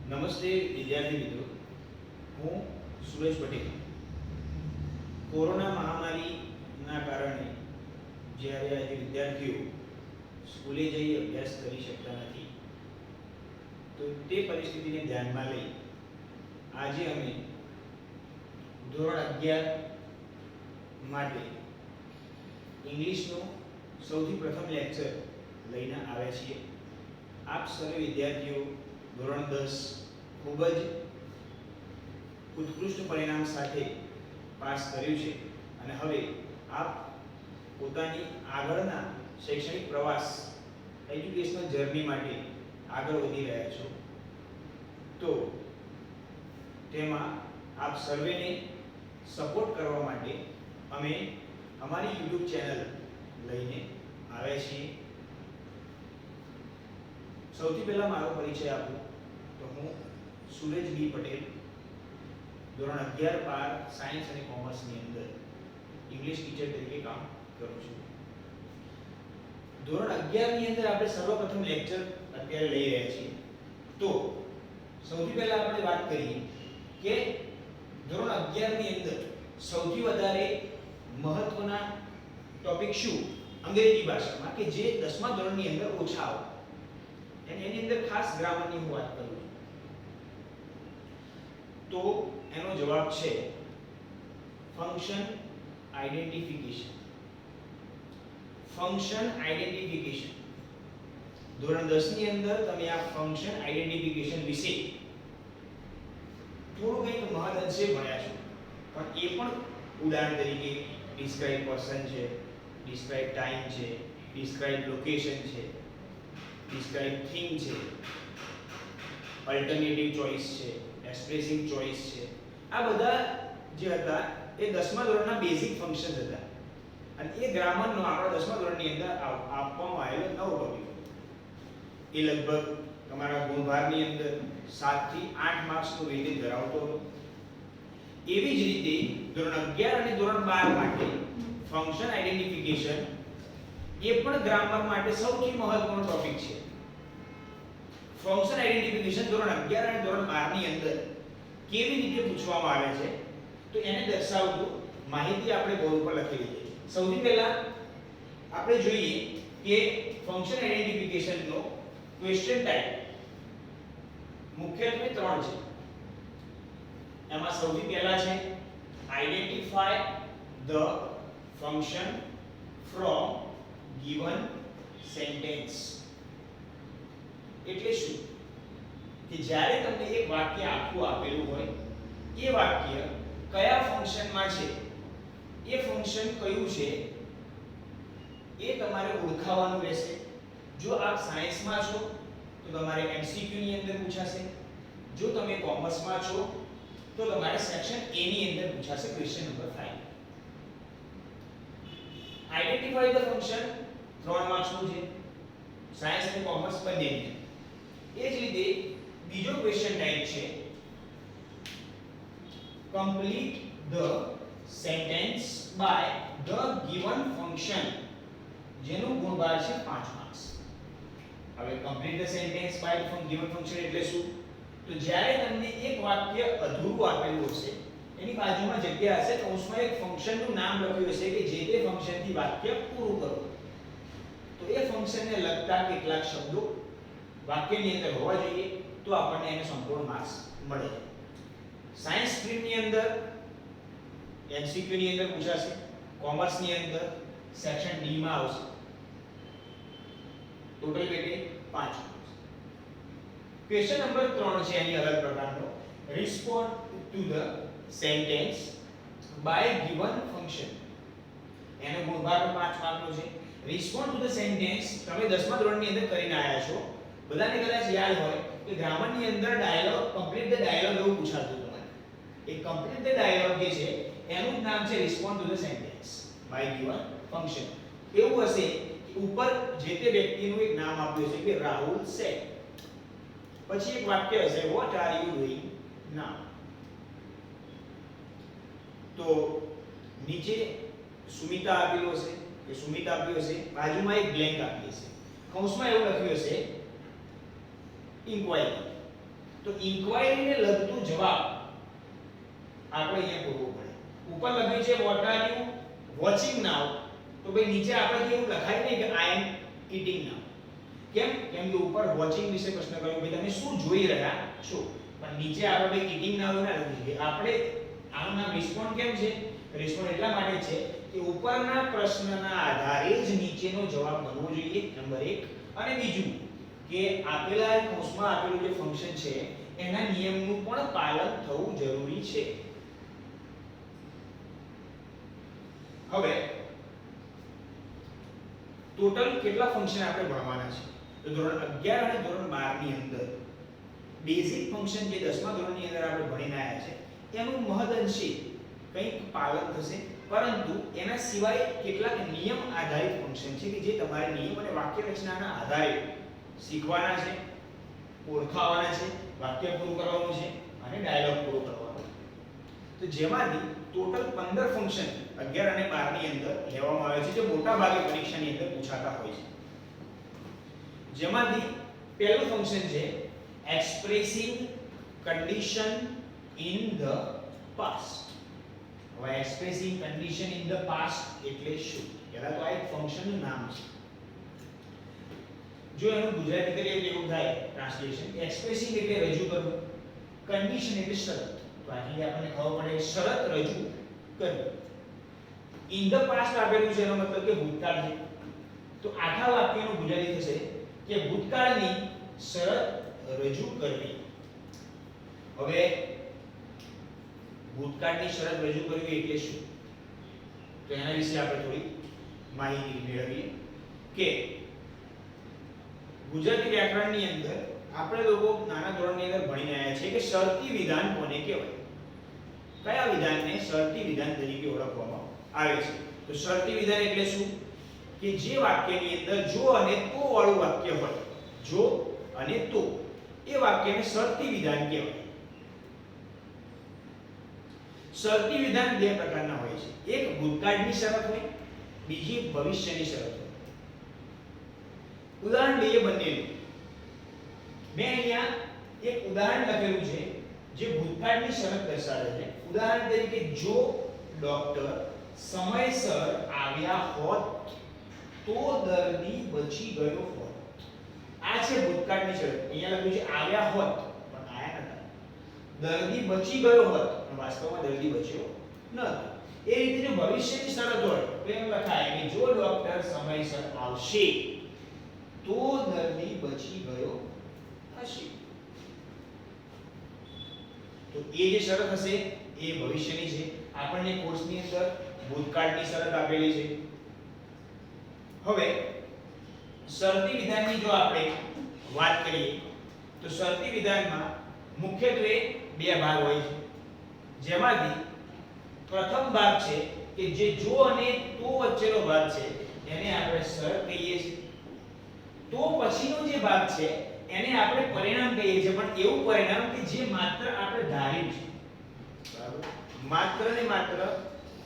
નમસ્તે વિદ્યાર્થી મિત્રો, હું સુરેશ પટેલ. કોરોના મહામારીના કારણે જ્યારે આજે વિદ્યાર્થીઓ સ્કૂલે જઈ અભ્યાસ કરી શકતા નથી, તો તે પરિસ્થિતિને ધ્યાનમાં લઈ આજે અમે ધોરણ 11 માટે ઇંગ્લિશનો સૌથી પ્રથમ લેક્ચર લઈને આવ્યા છીએ. આપ સર્વે વિદ્યાર્થીઓ ધોરણ 10 ખૂબ જ ઉત્કૃષ્ટ પરિણામ સાથે પાસ કર્યું છે અને હવે આપ પોતાની આગળના શૈક્ષણિક પ્રવાસ એજ્યુકેશનલ જર્ની માટે આગળ વધી રહ્યા છો. તો તેમાં આપ સર્વેને સપોર્ટ કરવા માટે અમે અમારી YouTube ચેનલ લઈને આવ્યા છીએ. સૌથી પહેલા મારો પરિચય આપું તો હું સુરેશ બી પટેલ ધોરણ 11 12 સાયન્સ અને કોમર્સની અંદર ઇંગ્લિશ ટીચર તરીકે કામ કરું છું. ધોરણ 11 ની અંદર આપણે સર્વપ્રથમ લેક્ચર અત્યારે લઈ રહ્યા છીએ. તો સૌથી પહેલા આપણે વાત કરીએ કે ધોરણ 11 ની અંદર સૌથી વધારે મહત્વના ટોપિક શું અંગ્રેજી ભાષામાં કે જે 10મા ધોરણની અંદર ઓછા આવે, અને એની અંદર ખાસ ગ્રામરની હું વાત કરું છું. તો એનો જવાબ છે ફંક્શન આઇડેન્ટિફિકેશન. ફંક્શન આઇડેન્ટિફિકેશન ધોરણ 10 ની અંદર તમે આ ફંક્શન આઇડેન્ટિફિકેશન વિશે થોડું કંઈક મહદઅંશે ભણ્યા છો, પણ એ પણ ઉદાહરણ તરીકે ડિસ્ક્રાઇબ પર્સન છે, ડિસ્ક્રાઇબ ટાઈમ છે, ડિસ્ક્રાઇબ લોકેશન છે, ડિસ્ક્રાઇબ થિંગ છે, અલ્ટરનેટિવ ચોઇસ છે, એક્સપ્રેસિંગ ચોઇસ છે. આ બધા જે હતા એ 10મા ધોરણના બેઝિક ફંક્શન્સ હતા અને એ ગ્રામરનો આપણા 10મા ધોરણની અંદર આપવામાં આવેલો નવો ટોપિક. એ લગભગ તમારા ગુણભારની અંદર 7 થી 8 માર્ક્સનું વેઇટેજ ધરાવતો હતો. એવી જ રીતે ધોરણ 11 અને ધોરણ 12 માટે ફંક્શન આઇડેન્ટિફિકેશન એ પણ ગ્રામર માટે સૌથી મહત્વનો ટોપિક છે. ફંક્શન આઇડેન્ટિફિકેશન ધોરણ 11 અને ધોરણ 12 ની અંદર કેવી રીતે પૂછવામાં આવે છે તો એને દર્શાવતું માહિતી આપણે બોર્ડ ઉપર લખેલી છે. સૌથી પહેલા આપણે જોઈએ કે ફંક્શન આઇડેન્ટિફિકેશનનો ક્વેશ્ચન ટાઈપ મુખ્યત્વે 3 છે. એમાં સૌથી પહેલા છે identify the function from given sentence. એટલે શું કે જ્યારે તમને એક વાક્ય આખું આપેલું હોય, એ વાક્ય કયા ફંક્શનમાં છે, એ ફંક્શન કયું છે એ તમારે ઓળખાવવાનું રહેશે. જો આપ સાયન્સમાં છો તો તમારે એમસીક્યુ ની અંદર પૂછાશે. જો તમે કોમર્સમાં છો તો તમારે સેક્શન એ ની અંદર પૂછાશે question number 5. Identify the function 3 માર્ક્સનું છે, સાયન્સ અને કોમર્સ બંનેની. એ જ રીતે બીજો ક્વેશ્ચન ટાઈપ છે complete the sentence by the given function, જેનું ગુણભાર છે 5 માર્ક્સ. હવે complete the sentence by the given function એટલે શું? તો જ્યારે તમને એક વાક્ય અધૂરું આપેલું હશે, એની બાજુમાં જગ્યા હશે, કૌંસમાં એક ફંક્શનનું નામ લખ્યું હશે કે જે તે ફંક્શનથી વાક્ય પૂરું કરો, તો એ ફંક્શનને લગતા કેટલાક શબ્દો વાક્યની અંદર હોવા જોઈએ, તો આપણને એને સંપૂર્ણ માર્ક્સ મળે. સાયન્સ સ્ટ્રીમની અંદર એમસીક્યુ ની અંદર પૂછાશે, કોમર્સની અંદર સેક્શન ડી માં આવશે. Total weightage 5. ક્વેશ્ચન નંબર 3 છે એની અલગ પ્રકારનો, respond to the sentence by given function. એનો ગુણભાર 5 માર્કનો છે. રિસ્પોન્ડ ટુ ધ સેન્ટેન્સ તમે 10મા ધોરણની અંદર કરીને આયા છો. બધાને કદાચ યાદ હોય કે ગ્રામરની અંદર ડાયલોગ, કમ્પ્લીટ ધ ડાયલોગ એવું પૂછાતું તમારે. એ કમ્પ્લીટ ધ ડાયલોગ જે છે એનું જ નામ છે respond to the sentence by given function. એવું હશે કે ઉપર જે તે વ્યક્તિનું એક નામ આપ્યું છે કે રાહુલ સેડ, પછી એક વાક્ય હશે વોટ આર યુ ડુઇંગ નાઉ. તો નીચે સુમિતા આપેલો હશે કે સુમિત આપ્યું હશે, બાજુમાં એક બ્લેન્ક આપી હશે, કૌંસમાં એવું લખ્યું હશે ઇન્ક્વાયરી. તો ઇન્ક્વાયરીને લગતું જવાબ આપણે અહીંયા પૂરવો પડે. ઉપર લખ્યું છે વોટ આર યુ વોચિંગ નાઉ, તો ભાઈ નીચે આપણે એવું લખાય નહીં કે આઈ એમ ઈટિંગ નાઉ. કેમ? કેમ કે ઉપર વોચિંગ વિશે પ્રશ્ન કર્યો, ભાઈ તમે શું જોઈ રહ્યા છો, પણ નીચે આપણે ભાઈ ઈટિંગ નાઉ ના લખી છે. આપણે આનું નામ રિસ્પોન્ડ કેમ છે? રિસ્પોન્ડ એટલા માટે છે કે ઉપરના પ્રશ્નના આધારે જ નીચેનો જવાબ બનવો જોઈએ, નંબર 1. અને બીજું કે આપેલા કૌંસમાં આપેલું જે ફંક્શન છે એના નિયમનું પણ પાલન થવું જરૂરી છે. હવે ટોટલ કેટલા ફંક્શન આપણે ભણવાના છે? તો ધોરણ 11 અને ધોરણ 12 ની અંદર બેઝિક ફંક્શન જે 10મા ધોરણની અંદર આપણે ભણીને આવ્યા છે એનું મહદઅંશે કંઈક પાલન થશે, પરંતુ એના સિવાય કેટલાક નિયમ આધારિત ફંક્શન છે કે જે તમારે નિયમ અને વાક્ય રચનાના આધારે શીખવાના છે, ઓળખાવાના છે, વાક્ય પૂરું કરવાનું છે અને ડાયલોગ પૂરો કરવાનો છે. તો જેમાંથી ટોટલ 15 ફંક્શન 11 અને 12 ની અંદર લેવામાં આવે છે જે મોટા ભાગે પરીક્ષાની અંદર પૂછાતા હોય છે. જેમાંથી પહેલું ફંક્શન છે expressing condition in the past. હવે expressing condition in the past એટલે શું? પહેલા તો આ એક ફંક્શનનું નામ છે. જો એનું ગુજરાતી કરીએ તો એવું થાય ટ્રાન્સલેશન, એક્સપ્રેસિંગ એટલે રજૂ કરવું, કન્ડિશન એટલે શરત. તો આથી આપણને ખબર પડે શરત રજૂ કરવી. ઇન ધ પાસ્ટ આપેલું છે એનો મતલબ કે ભૂતકાળ છે. તો આખા વાક્યનું ગુજરાતી થશે કે ભૂતકાળની શરત રજૂ કરવી. હવે ભૂતકાળની શરત રજૂ કરવી એટલે શું? તો એના વિશે આપણે થોડી માહિતી મેળવીએ કે ગુજરાતી વ્યાકરણની અંદર આપણે લોકો નાના ધોરણની અંદર ભણીને આવ્યા છીએ કે શરતી વિધાન કોને કહેવાય? કયા વિધાનને શરતી વિધાન તરીકે ઓળખવામાં આવે છે? તો શરતી વિધાન એટલે શું? કે જે વાક્યની અંદર જો અને તો વાળું વાક્ય હોય, જો અને તો, એ વાક્યને શરતી વિધાન કહેવાય. શરતી વિધાન બે પ્રકારના હોય છે. એક ભૂતકાળની શરત હોય, બીજી ભવિષ્યની શરત હોય. ઉદાહરણ લઈએ બંનેનું. મેં અહીંયા એક ઉદાહરણ લખેલું છે જે ભૂતકાળની શરત દર્શાવે છે. ઉદાહરણ તરીકે જો ડોક્ટર સમયસર આવ્યા હોત તો દર્દી બચી ગયો હોત. આ છે ભૂતકાળની શરત. અહીંયા લખ્યું છે આવ્યા હોત પણ આયા નતા. દર્દી બચી ગયો હોત પણ વાસ્તવમાં દર્દી બચ્યો ન હતો. એ રીતે જો ભવિષ્યની શરત હોય તો એમ લખાય કે જો ડોક્ટર સમયસર આવશે તો દર્દી બચી ગયો હશે. તો એ જે શરત હશે એ ભવિષ્યની છે. આપણને કોર્સની અંદર ભૂતકાળની શરત આપેલી છે. હવે શરતી વિધાનની જો આપણે વાત કરીએ તો શરતી વિધાનમાં મુખ્યત્વે બે ભાગ હોય છે. જેમાંથી પ્રથમ ભાગ છે કે જે જો અને તો વચ્ચેનો ભાગ છે એને આપણે શરત કહીએ છીએ. તો પછીનો જે ભાગ છે એને આપણે પરિણામ કહીએ છીએ, પણ એવું પરિણામ કે જે માત્ર આપણે ધાર્યું છે. બરાબર? માત્ર ને માત્ર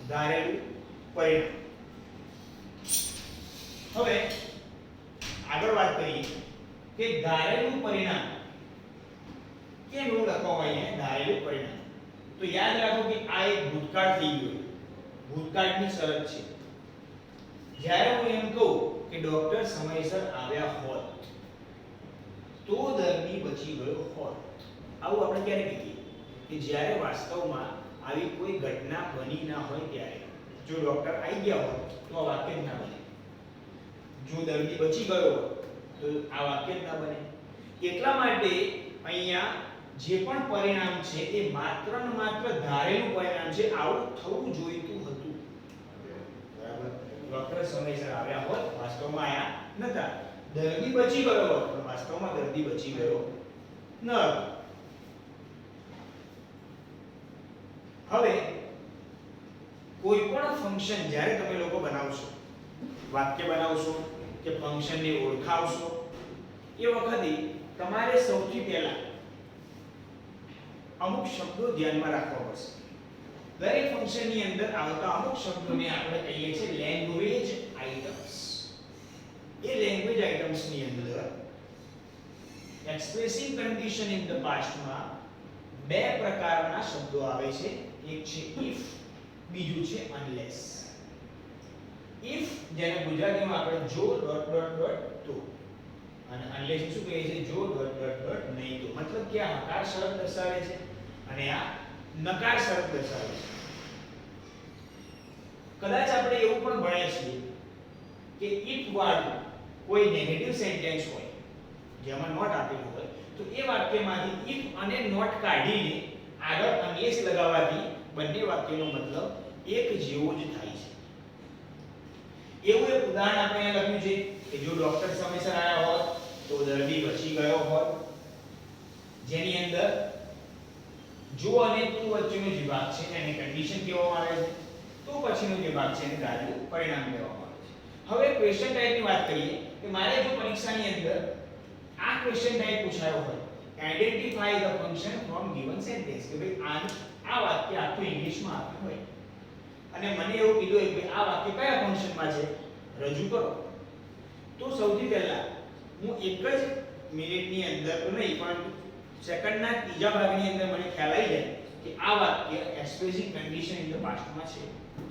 ધારેલું પરિણામ. હવે આગળ વાત કરીએ કે ધારેલું પરિણામ કેમ એવું લખવામાં આવ્યું? ધારેલું પરિણામ. તો યાદ રાખો કે આ એક ભૂતકાળ થઈ ગયું. ભૂતકાળની શરત છે. જ્યારે હું એમ કહું કે ડોક્ટર સમયસર આવ્યા હોત તો દર્દી બચી ગયો હોત, આવું આપણે ક્યારે કહીએ? કે જ્યારે વાસ્તવમાં આવી કોઈ ઘટના બની ના હોય ત્યારે. જો ડોક્ટર આવી ગયા હોત તો આ વાક્ય જ ના બને. જો દર્દી બચી ગયો હોત તો આ વાક્ય જ ના બને. એટલા માટે અહીંયા જે પણ પરિણામ છે એ માત્ર ને માત્ર ધારેલું પરિણામ છે. આવું થવું જોઈતું હતું. બરાબર? ડોક્ટર સમયસર આવ્યા હોત, વાસ્તવમાં આયા નતા. દર્દી બચી ગયો હોત, પણ વાસ્તવમાં દર્દી બચી ગયો ન હતો. હવે કોઈ પણ ફંક્શન જ્યારે તમે લોકો બનાવશો, વાક્ય બનાવશો કે ફંક્શનને ઓળખાવશો, એ વખતે તમારે સૌથી પહેલા અમુક શબ્દો ધ્યાનમાં રાખવા પડશે. દરેક ફંક્શનની અંદર આવતા અમુક શબ્દોને આપણે કહીએ છીએ લેંગ્વેજ આઇટમ્સ. એ લેંગ્વેજ આઇટમ્સની અંદર એક્સપ્રેસિંગ કન્ડિશન ઇન ધ પાસ્ટમાં બે પ્રકારના શબ્દો આવે છે, એક છે if, બીજું છે unless. if જેને ગુજરાતીમાં આપણે જો ડોટ ડોટ ડોટ તો, અને unless શું કહે છે, જો ડોટ ડોટ ડોટ નહીં તો. મતલબ કે આ હકાર શરત દર્શાવે છે અને આ નકાર શરત દર્શાવે છે. કદાચ આપણે એવું પણ ભણ્યા છીએ કે if વાળું કોઈ નેગેટિવ સેન્ટેન્સ હોય જેમાં નોટ આપેલું હોય તો એ વાક્યમાંથી if અને નોટ કાઢીને આગળ unless લગાવવાથી બંને વાક્યનો મતલબ એક જેવો જ થાય છે. એવું એક ઉદાહરણ આપણે અહીંયા લખ્યું છે કે જો ડોક્ટર સમયસર આવ્યા હોત તો દર્દી બચી ગયો હોત, જેની અંદર જો અને તું વચ્ચેનો જે ભાગ છે એને કન્ડિશન કહેવામાં આવે છે, તો પછીનો જે ભાગ છે એને ધારેલું પરિણામ કહેવામાં આવે છે. હવે ક્વેશ્ચન ટાઈપની વાત કરીએ કે મારે જો પરીક્ષાની અંદર આ ક્વેશ્ચન ટાઈપ પૂછાયો હોય, identify the function from given sentence, કે ભાઈ આ વાક્ય આખું ઇંગ્લિશમાં આપ્યું હોય અને મને એવું કીધું હોય કે આ વાક્ય કયા ફંક્શનમાં છે રજૂ કરો, તો સૌથી પહેલા હું એક જ મિનિટની અંદર તો નહીં પણ સેકન્ડના ત્રીજા ભાગની અંદર મને ખ્યાલ આવી જાય કે આ વાક્ય એક્સપ્રેસિંગ કન્ડિશન ઇન ધ પાસ્ટમાં છે.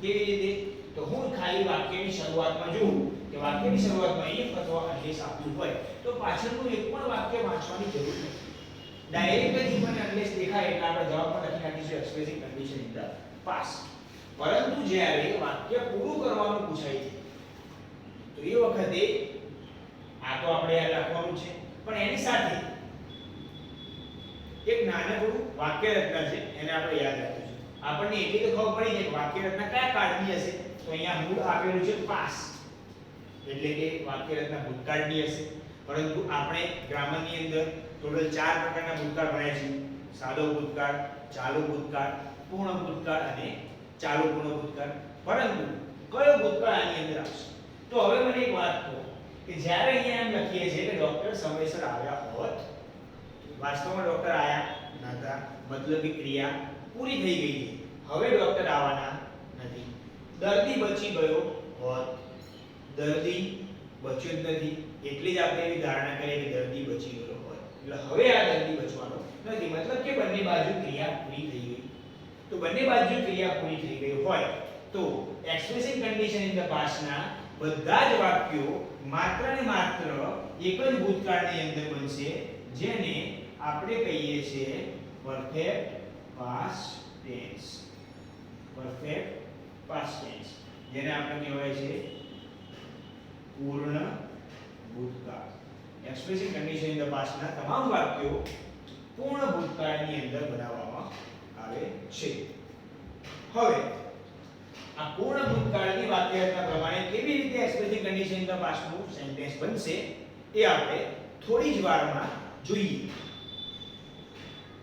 કેવી રીતે? તો હું ખાલી વાક્યની શરૂઆતમાં જોઉં કે વાક્યની શરૂઆતમાં if અથવા unless આપ્યું હોય તો પાછળનું એક પણ વાક્ય વાંચવાની જરૂર નથી. ડાયરેક્ટ જ if અને unless દેખાય એટલે આપણે જવાબ પણ લખી નાખીશું expressing condition in the past. પરંતુ જ્યારે વાક્ય પૂરું કરવાનું પૂછાય છે તો એ વખતે આ તો આપણે યાદ રાખવાનું છે, પણ એની સાથે એક નાનકડું વાક્ય રચના છે એને આપણે યાદ રાખીશું. આપણને એટલી તો ખબર પડી જાય કે વાક્ય રચના કયા કાળની હશે, તો અહીંયા મૂળ આપેલું છે પાસ્ટ, એટલે કે વાક્ય રચના ભૂતકાળની હશે. પરંતુ આપણે ગ્રામરની અંદર ટોટલ 4 પ્રકારના ભૂતકાળ ભણ્યા છે: સાદો ભૂતકાળ, ચાલુ ભૂતકાળ, પૂર્ણ ભૂતકાળ અને ચાલુ પૂર્ણ ભૂતકાળ. પરંતુ કયો ભૂતકાળ આની અંદર આવશે? તો હવે મને એક વાત કહો કે જ્યારે અહીંયા એમ લખીએ છીએ કે ડોક્ટર સમયસર આવ્યા હોત, વાસ્તવમાં ડોક્ટર આયા નહોતા, મતલબ કે ક્રિયા પૂરી થઈ ગઈ છે, હવે ડોક્ટર આવવાના નથી. દર્દી બચી ગયો હોત, દર્દી બચ્યો જ નથી, એટલે જ આપણે એવી ધારણા કરીએ કે દર્દી બચી ગયો હોત, એટલે હવે આ દર્દી બચવાનો નથી, મતલબ કે બંને બાજુ ક્રિયા પૂરી થઈ ગઈ. તો બંને બાજુ ક્રિયા પૂરી થઈ ગઈ હોય તો એક્સપ્રેસિંગ કન્ડિશન ઇન ધ પાસ્ટના બધા જ વાક્યો માત્ર ને માત્ર એક જ ભૂતકાળની અંદર બનશે, જેને આપણે કહીએ છીએ perfect past tense. Perfect past tense જેને આપણે કહેવાય છે પૂર્ણ ભૂતકાળ. એક્સપ્રેસિંગ કન્ડિશન ઇન ધ પાસ્ટના તમામ વાક્યો પૂર્ણ ભૂતકાળની અંદર બનાવવામાં આવે છે. હવે આ પૂર્ણ ભૂતકાળની વાક્યરચના પ્રમાણે કેવી રીતે એક્સપ્રેસિંગ કન્ડિશન ઇન ધ પાસ્ટનું સેન્ટેન્સ બનશે એ આપણે થોડી જ વારમાં જોઈએ.